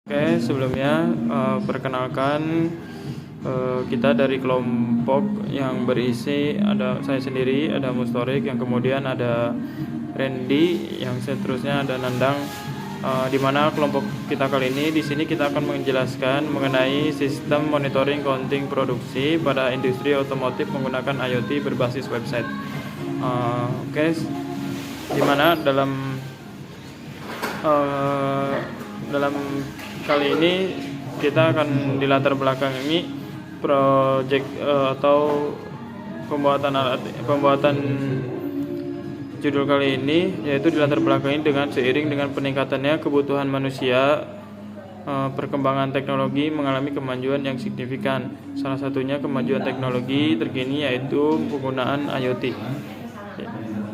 Oke, sebelumnya perkenalkan, kita dari kelompok yang berisi ada saya sendiri, ada Mustorik, yang kemudian ada Randy, yang seterusnya ada Nandang. Di mana kelompok kita kali ini di sini kita akan menjelaskan mengenai sistem monitoring counting produksi pada industri otomotif menggunakan IoT berbasis website. Oke, di mana dalam kali ini kita akan di latar belakang ini project atau pembuatan judul kali ini, yaitu di latar belakangi dengan seiring dengan peningkatannya kebutuhan manusia, perkembangan teknologi mengalami kemajuan yang signifikan. Salah satunya kemajuan teknologi terkini yaitu penggunaan IoT.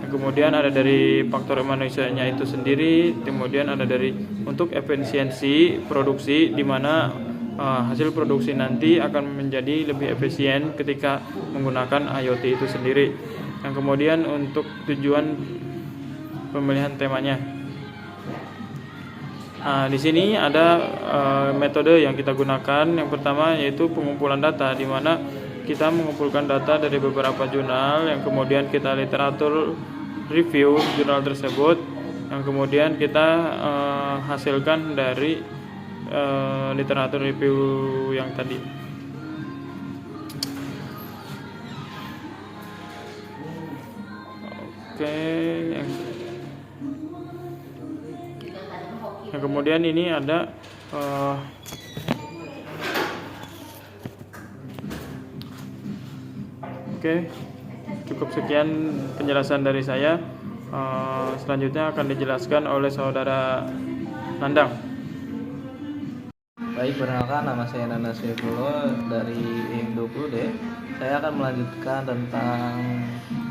Kemudian ada dari faktor manusianya itu sendiri, kemudian ada dari untuk efisiensi produksi, di mana hasil produksi nanti akan menjadi lebih efisien ketika menggunakan IoT itu sendiri. Yang kemudian untuk tujuan pemilihan temanya. Di sini ada metode yang kita gunakan. Yang pertama yaitu pengumpulan data, di mana kita mengumpulkan data dari beberapa jurnal, yang kemudian kita literatur review jurnal tersebut, yang kemudian kita hasilkan dari literatur review yang tadi. Oke, yang kemudian ini ada Oke, cukup sekian penjelasan dari saya. Selanjutnya akan dijelaskan oleh saudara Nandang. Baik, perkenalkan, nama saya Nanda Syaifullah dari IM20D. Saya akan melanjutkan tentang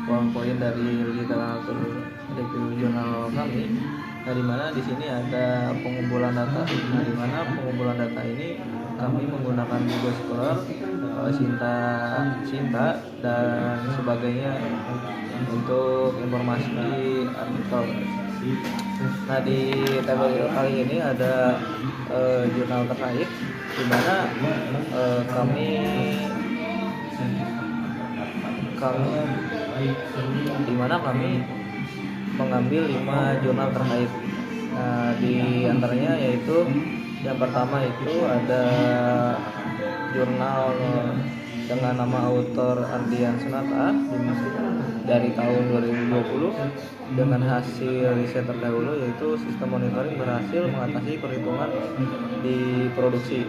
poin-poin dari literatur review jurnal kami. Nah, di mana di sini ada pengumpulan data. Nah, di mana pengumpulan data ini kami menggunakan Google Scholar, Sinta dan sebagainya untuk informasi artikel. Nah, di tabel kali ini ada jurnal terkait, di mana kami mengambil 5 jurnal terkait. Nah, di antaranya yaitu yang pertama itu ada jurnal dengan nama autor Ardian Sunata dari tahun 2020 dengan hasil riset terdahulu, yaitu sistem monitoring berhasil mengatasi perhitungan di produksi.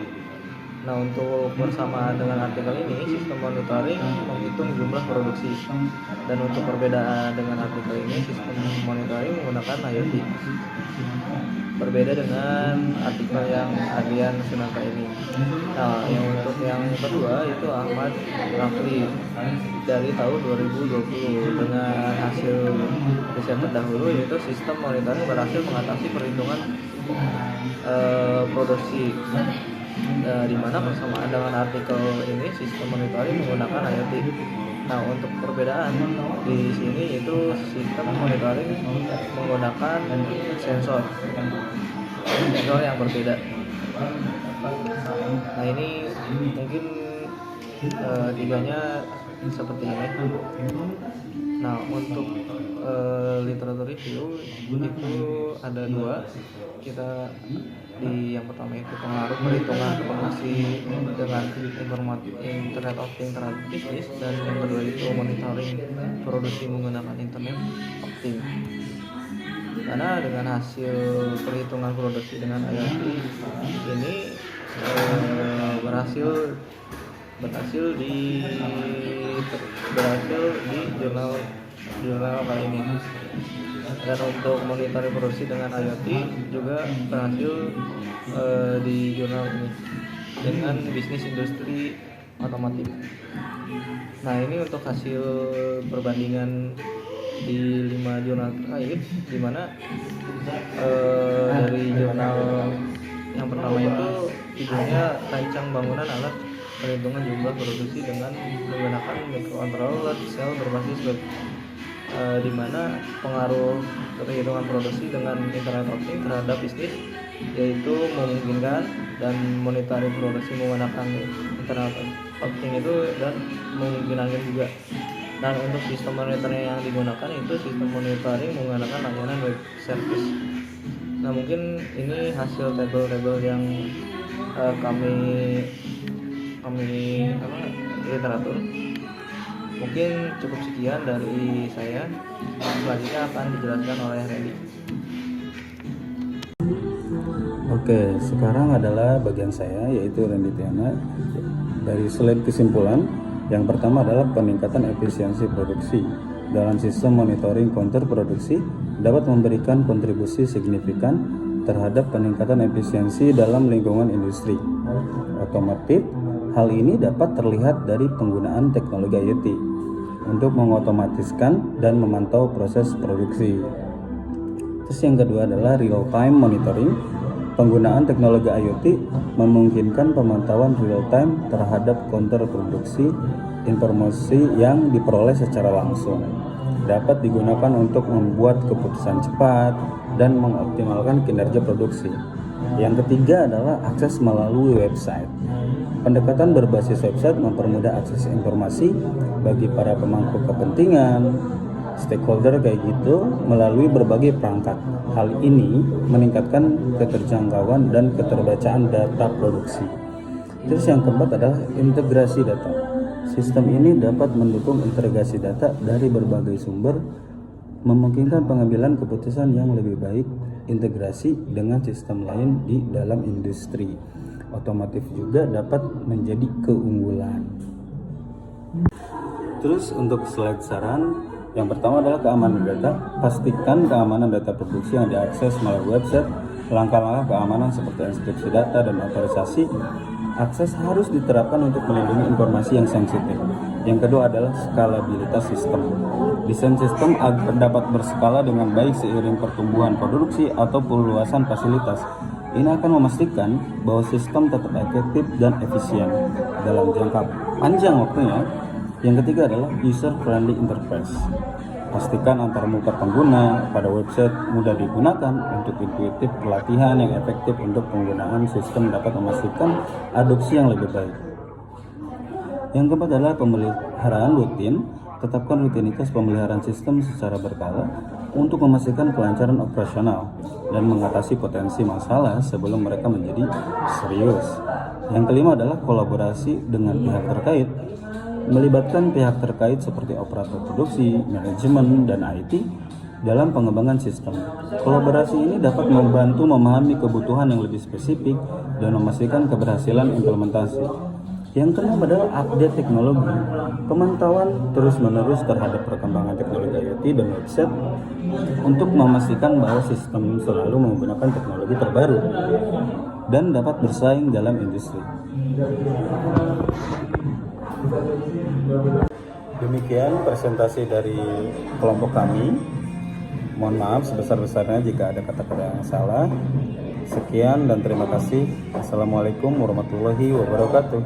Nah, untuk bersamaan dengan artikel ini, sistem monitoring menghitung jumlah produksi, dan untuk perbedaan dengan artikel ini, sistem monitoring menggunakan IoT. Berbeda dengan artikel yang Adrian Sunata ini. Nah, untuk yang kedua itu Ahmad Rafli dari tahun 2020 dengan hasil riset terdahulu, yaitu sistem monitoring berhasil mengatasi perhitungan produksi. Di mana persamaan dengan artikel ini, sistem monitoring menggunakan IoT. Nah, untuk perbedaan di sini itu sistem monitoring menggunakan sensor yang berbeda. Nah, ini mungkin tiganya seperti ini. Nah, untuk literatur review itu ada 2. Kita di yang pertama itu pengaruh perhitungan informasi dengan Internet of Things terhadap bisnis, dan yang kedua itu monitoring produksi menggunakan Internet of Things. Karena dengan hasil perhitungan produksi dengan IoT ini berhasil di jurnal kali ini. Dan untuk monitoring produksi dengan IoT juga berhasil di jurnal ini dengan bisnis industri otomotif. Nah, ini untuk hasil perbandingan di 5 jurnal terkait, di mana dari jurnal yang pertama itu judulnya rancang bangunan alat perhitungan jumlah produksi dengan menggunakan microcontroller sel berbasis web, di mana pengaruh perhitungan produksi dengan Internet of Things terhadap bisnis yaitu memungkinkan dan monitoring produksi menggunakan internet of things itu, dan memungkinkan juga. Dan untuk sistem monitoring yang digunakan itu sistem monitoring menggunakan layanan web service. Nah, mungkin ini hasil tabel-tabel yang kami literatur. Mungkin cukup sekian dari saya. Selanjutnya akan dijelaskan oleh Randy. Oke, sekarang adalah bagian saya, yaitu Randy Tiana. Dari slide kesimpulan, yang pertama adalah peningkatan efisiensi produksi dalam sistem monitoring counter produksi dapat memberikan kontribusi signifikan terhadap peningkatan efisiensi dalam lingkungan industri otomotif. Hal ini dapat terlihat dari penggunaan teknologi IoT untuk mengotomatiskan dan memantau proses produksi. Terus yang kedua adalah real time monitoring. Penggunaan teknologi IoT memungkinkan pemantauan real time terhadap counter produksi. Informasi yang diperoleh secara langsung dapat digunakan untuk membuat keputusan cepat dan mengoptimalkan kinerja produksi. Yang ketiga adalah akses melalui website. Pendekatan berbasis website mempermudah akses informasi bagi para pemangku kepentingan, stakeholder kayak gitu, melalui berbagai perangkat. Hal ini meningkatkan keterjangkauan dan keterbacaan data produksi. Terus yang keempat adalah integrasi data. Sistem ini dapat mendukung integrasi data dari berbagai sumber, memungkinkan pengambilan keputusan yang lebih baik, integrasi dengan sistem lain di dalam industri otomotif juga dapat menjadi keunggulan. Terus untuk slide saran, yang pertama adalah keamanan data. Pastikan keamanan data produksi yang diakses melalui website. Langkah-langkah keamanan seperti enkripsi data dan otorisasi akses harus diterapkan untuk melindungi informasi yang sensitif. Yang kedua adalah skalabilitas sistem. Desain sistem agar dapat berskala dengan baik seiring pertumbuhan produksi atau perluasan fasilitas. Ini akan memastikan bahwa sistem tetap efektif dan efisien dalam jangka panjang waktunya. Yang ketiga adalah user-friendly interface. Pastikan antar muka pengguna pada website mudah digunakan. Untuk intuitif, pelatihan yang efektif untuk penggunaan sistem dapat memastikan adopsi yang lebih baik. Yang keempat adalah pemeliharaan rutin. Tetapkan rutinitas pemeliharaan sistem secara berkala untuk memastikan kelancaran operasional dan mengatasi potensi masalah sebelum mereka menjadi serius. Yang kelima adalah kolaborasi dengan pihak terkait. Melibatkan pihak terkait seperti operator produksi, manajemen, dan IT dalam pengembangan sistem. Kolaborasi ini dapat membantu memahami kebutuhan yang lebih spesifik dan memastikan keberhasilan implementasi. Yang keenam adalah update teknologi. Pemantauan terus-menerus terhadap perkembangan teknologi IoT dan website untuk memastikan bahwa sistem selalu menggunakan teknologi terbaru dan dapat bersaing dalam industri. Demikian presentasi dari kelompok kami. Mohon maaf sebesar-besarnya jika ada kata-kata yang salah. Sekian dan terima kasih. Assalamualaikum warahmatullahi wabarakatuh.